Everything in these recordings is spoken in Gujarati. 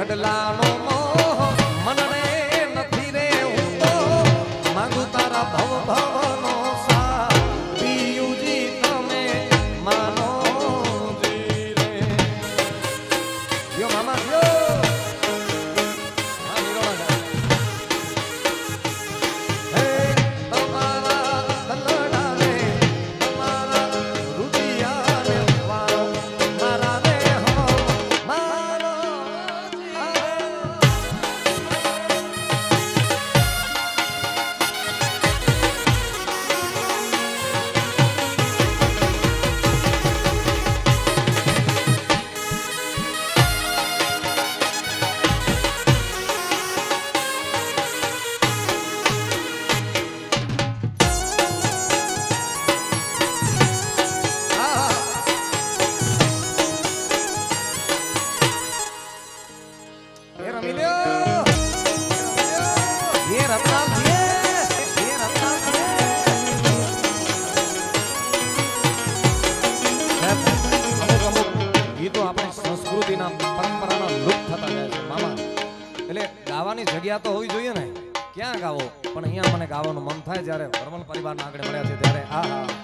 ઘડલાનો મોહ મનને નથી રે હું તો માંગુ તારા ભવ ભવનો સા પિયુજી તમે માનો જી રે યો મામા યો પરંપરાના લુપ્ત થતા જાય છે મામા એટલે ગાવાની જગ્યા તો હોવી જોઈએ ને ક્યાં ગાવો પણ અહીંયા મને ગાવાનું મન થાય જ્યારે વર્મલ પરિવારના આગળ મળ્યા છે ત્યારે આ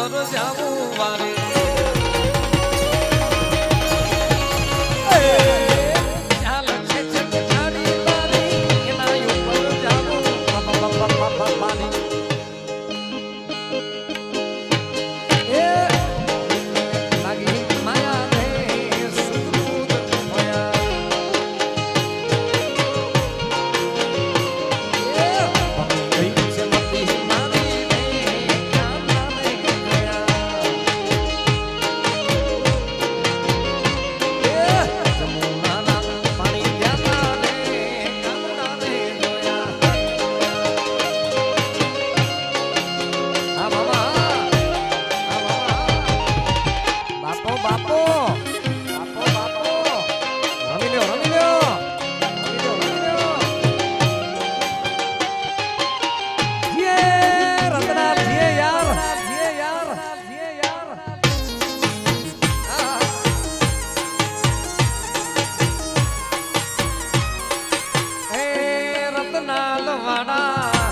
ઉપર જાવું વારે ચાલ છે ગાડી તારી એના ઉપર જાવું પાણી લાગી માયા રે સુદૂત ભયા ગઈ છે મતી મારી રે કાના રે ગયા જમુનાના પાણી ગયા રે કાના રે જોયા આ મામા બાપો બાપો બાપો બાપો રમી લ્યો રમી લ્યો રમી લ્યો રમી લ્યો જીએ રતના જીએ યાર જીએ યાર જીએ યાર એ રતના લવાડા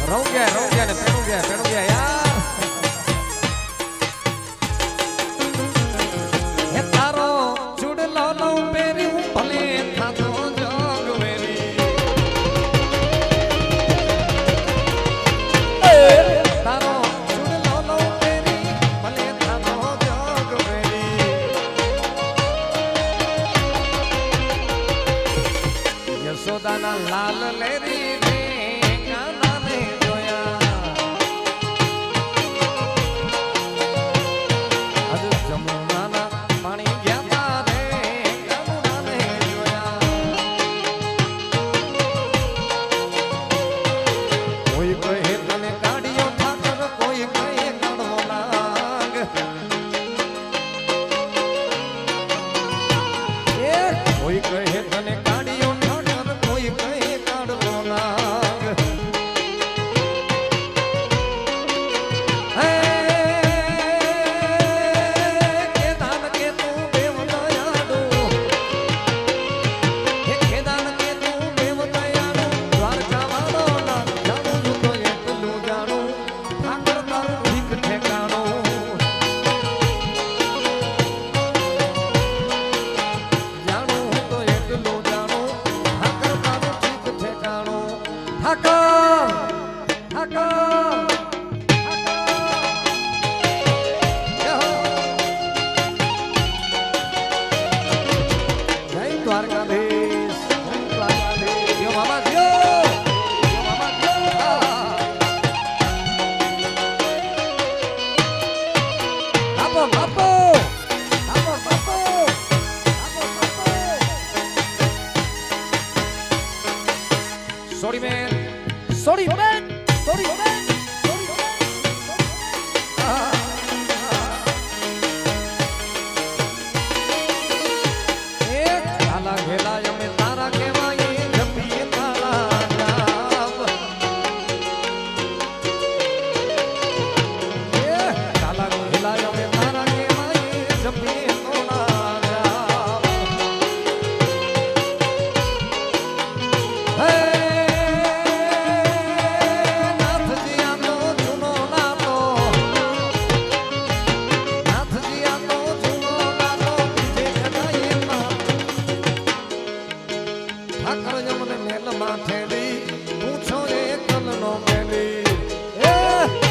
રહો ગયા ને પેણું ગયા યાર હે તારો ચૂડલો લઉં પહેર્યું ભલે થાતો જોગ વેરી તારો ચૂડલો લઉં પહેરી ભલે થાતો જોગ વેરી યશોદાના લાલ લેરી રે કાના ને જોયા આજ જમુનાના પાણી ગયા રે કાના ને જોયા કોઈ કહે તને કાઢ્યો ઠાકર કોઈ કહે કાઢવો લાગ કોઈ કહે તને કાઢ્યો ઠાકર કોઈ કહે કાઢવો લાગ હે કેદાન કે તું દેવ દયાળુ હે કેદાન કે તું દેવ દયાળુ દ્વારકા વાળો ના જાણું છું તો એટલું જાણું ઠાકર તારું ઠીક ઠેકાણું જાણું તો એટલું જાણું ઠાકર તારું ઠીક ઠેકાણું ઠાકર ઠાકર જય દ્વારકાધીશ યો મામા યો મામા બાપો બાપો બાપો બાપો sorry man sorry man sorry main